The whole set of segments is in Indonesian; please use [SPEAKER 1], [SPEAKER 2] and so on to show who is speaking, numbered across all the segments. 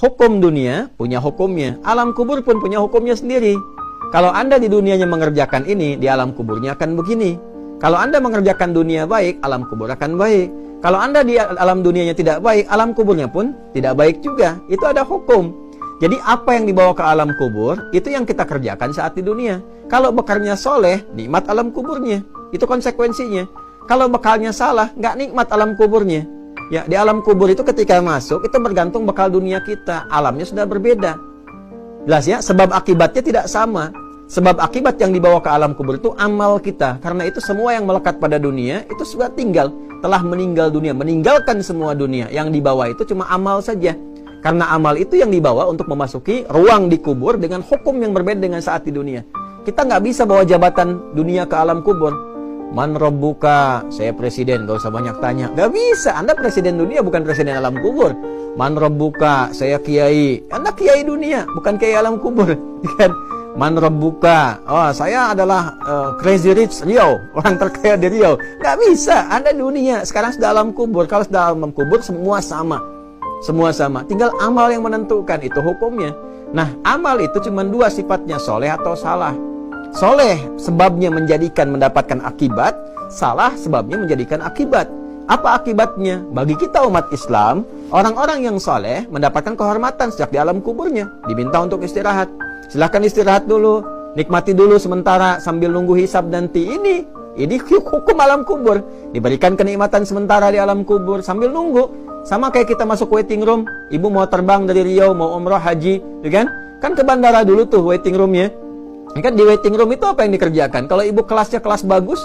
[SPEAKER 1] Hukum dunia punya hukumnya, alam kubur pun punya hukumnya sendiri. Kalau Anda di dunianya mengerjakan ini, di alam kuburnya akan begini. Kalau Anda mengerjakan dunia baik, alam kubur akan baik. Kalau Anda di alam dunianya tidak baik, alam kuburnya pun tidak baik juga. Itu ada hukum. Jadi apa yang dibawa ke alam kubur, itu yang kita kerjakan saat di dunia. Kalau bekalnya soleh, nikmat alam kuburnya. Itu konsekuensinya. Kalau bekalnya salah, nggak nikmat alam kuburnya. Ya, di alam kubur itu ketika masuk, itu bergantung bekal dunia kita. Alamnya sudah berbeda. Jelas ya, sebab akibatnya tidak sama. Sebab akibat yang dibawa ke alam kubur itu amal kita. Karena itu semua yang melekat pada dunia, itu sudah tinggal. Telah meninggal dunia, meninggalkan semua dunia. Yang dibawa itu cuma amal saja. Karena amal itu yang dibawa untuk memasuki ruang di kubur dengan hukum yang berbeda dengan saat di dunia. Kita nggak bisa bawa jabatan dunia ke alam kubur. Man rabbuka, saya presiden, gak usah banyak tanya. Gak bisa, Anda presiden dunia, bukan presiden alam kubur. Man rabbuka, saya kiai. Anda kiai dunia, bukan kiai alam kubur. Man rabbuka, oh saya adalah Crazy Rich Riau, orang terkaya di Riau. Gak bisa, Anda dunia, sekarang sudah alam kubur. Kalau sudah alam kubur, semua sama. Semua sama, tinggal amal yang menentukan, itu hukumnya. Nah, amal itu cuma dua sifatnya, soleh atau salah. Soleh sebabnya menjadikan mendapatkan akibat, salah sebabnya menjadikan akibat. Apa akibatnya? Bagi kita umat Islam, orang-orang yang soleh mendapatkan kehormatan sejak di alam kuburnya. Diminta untuk istirahat. Silahkan istirahat dulu, nikmati dulu sementara sambil nunggu hisab nanti. Ini hukum alam kubur. Diberikan kenikmatan sementara di alam kubur sambil nunggu. Sama kayak kita masuk waiting room, ibu mau terbang dari Riau, mau umroh, haji, kan? Kan ke bandara dulu tuh waiting roomnya. Kan di waiting room itu apa yang dikerjakan? Kalau ibu kelasnya kelas bagus,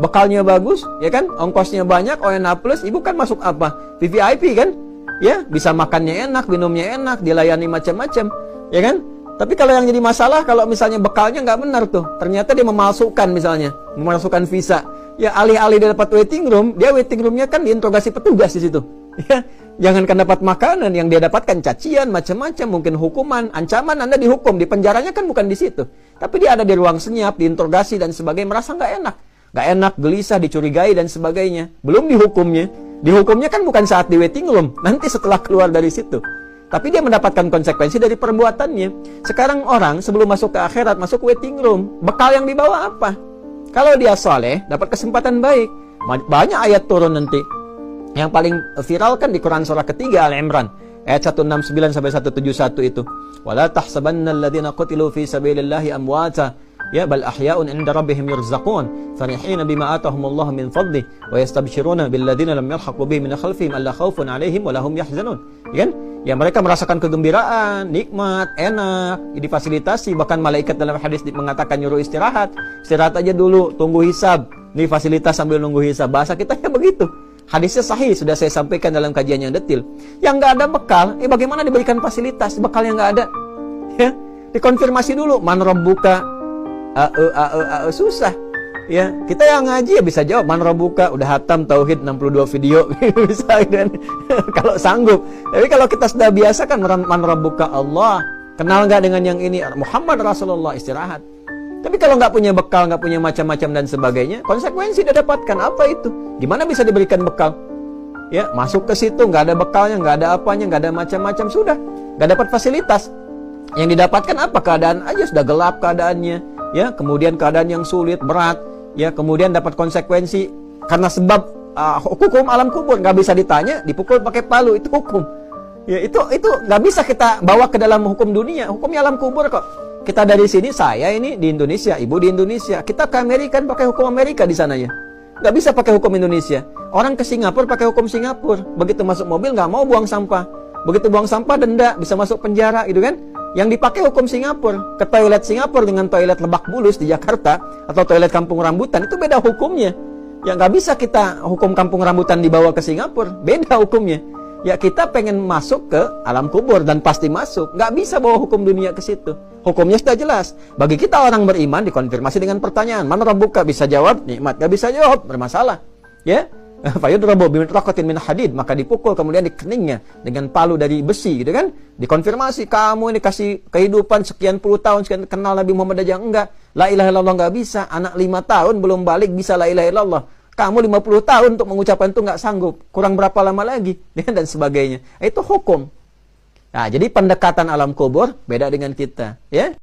[SPEAKER 1] bekalnya bagus, ya kan? Ongkosnya banyak, ONA plus, ibu kan masuk apa? VVIP kan? Ya, bisa makannya enak, minumnya enak, dilayani macam-macam, ya kan? Tapi kalau yang jadi masalah, kalau misalnya bekalnya nggak benar tuh, ternyata dia memalsukan misalnya, memalsukan visa. Ya, alih-alih dia dapat waiting room, dia waiting roomnya kan diinterogasi petugas di situ. Ya, jangankan dapat makanan, yang dia dapatkan cacian, macam-macam, mungkin hukuman, ancaman, Anda dihukum, di penjaranya kan bukan di situ. Tapi dia ada di ruang senyap, diinterogasi dan sebagainya, merasa nggak enak. Nggak enak, gelisah, dicurigai dan sebagainya. Belum dihukumnya. Dihukumnya kan bukan saat di waiting room, nanti setelah keluar dari situ. Tapi dia mendapatkan konsekuensi dari perbuatannya. Sekarang orang sebelum masuk ke akhirat, masuk waiting room, bekal yang dibawa apa? Kalau dia soleh, dapat kesempatan baik. Banyak ayat turun nanti. Yang paling viral kan di Quran surah ketiga Al-Imran ayat 169 sampai 171 itu. Wala tahsabanna alladhina qutilu fi sabilillahi amwata ya bal ahya'un 'inda rabbihim yurzaqun farihina bima atahumullahu min fadli wa yastabshiruna bil ladzina lam yalhaqu bihim min khalfihim alla khaufun 'alaihim wa lahum yahzanun. Ya kan? Ya mereka merasakan kegembiraan, nikmat, enak, difasilitasi, bahkan malaikat dalam hadis mengatakan nyuruh istirahat. Istirahat aja dulu, tunggu hisab. Nih fasilitas sambil nunggu hisab. Bahasa kita ya begitu. Hadisnya sahih, sudah saya sampaikan dalam kajian yang detil. Yang nggak ada bekal, bagaimana diberikan fasilitas? Bekal yang nggak ada, ya dikonfirmasi dulu. Man rabbuka, susah. Ya kita yang ngaji ya bisa jawab. Man rabbuka, udah hatam tauhid 62 video, bisa kan? Kalau sanggup. Tapi kalau kita sudah biasa kan man rabbuka Allah, kenal nggak dengan yang ini? Muhammad Rasulullah, istirahat. Tapi kalau nggak punya bekal, nggak punya macam-macam dan sebagainya, konsekuensi dia dapatkan apa itu? Gimana bisa diberikan bekal? Ya, masuk ke situ nggak ada bekalnya, nggak ada apanya, nggak ada macam-macam, sudah nggak dapat fasilitas. Yang didapatkan apa? Keadaan aja sudah gelap keadaannya, ya. Kemudian keadaan yang sulit, berat, ya. Kemudian dapat konsekuensi karena sebab hukum alam kubur, nggak bisa ditanya, dipukul pakai palu, itu hukum. Ya, itu nggak bisa kita bawa ke dalam hukum dunia, hukumnya alam kubur kok. Kita dari sini, saya ini di Indonesia, ibu di Indonesia. Kita ke Amerika pakai hukum Amerika di sananya. Nggak bisa pakai hukum Indonesia. Orang ke Singapura pakai hukum Singapura. Begitu masuk mobil nggak mau buang sampah. Begitu buang sampah denda, bisa masuk penjara, gitu kan? Yang dipakai hukum Singapura. Ke toilet Singapura dengan toilet Lebak Bulus di Jakarta atau toilet Kampung Rambutan itu beda hukumnya. Ya nggak bisa kita hukum Kampung Rambutan dibawa ke Singapura, beda hukumnya. Ya kita pengen masuk ke alam kubur dan pasti masuk. Nggak bisa bawa hukum dunia ke situ. Hukumnya sudah jelas. Bagi kita orang beriman dikonfirmasi dengan pertanyaan. Man rabbuka, bisa jawab, nikmat. Nggak bisa jawab, bermasalah. Ya. Fayudrabu bimitraqatin min hadid, maka dipukul kemudian di keningnya dengan palu dari besi, gitu kan? Dikonfirmasi, kamu ini kasih kehidupan sekian puluh tahun, sekian kenal Nabi Muhammad aja enggak. La ilaha illallah nggak bisa. Anak 5 tahun belum balik bisa la ilaha illallah. Kamu 50 tahun untuk mengucapkan itu nggak sanggup. Kurang berapa lama lagi? Dan sebagainya. Itu hukum. Nah, jadi pendekatan alam kubur beda dengan kita, ya.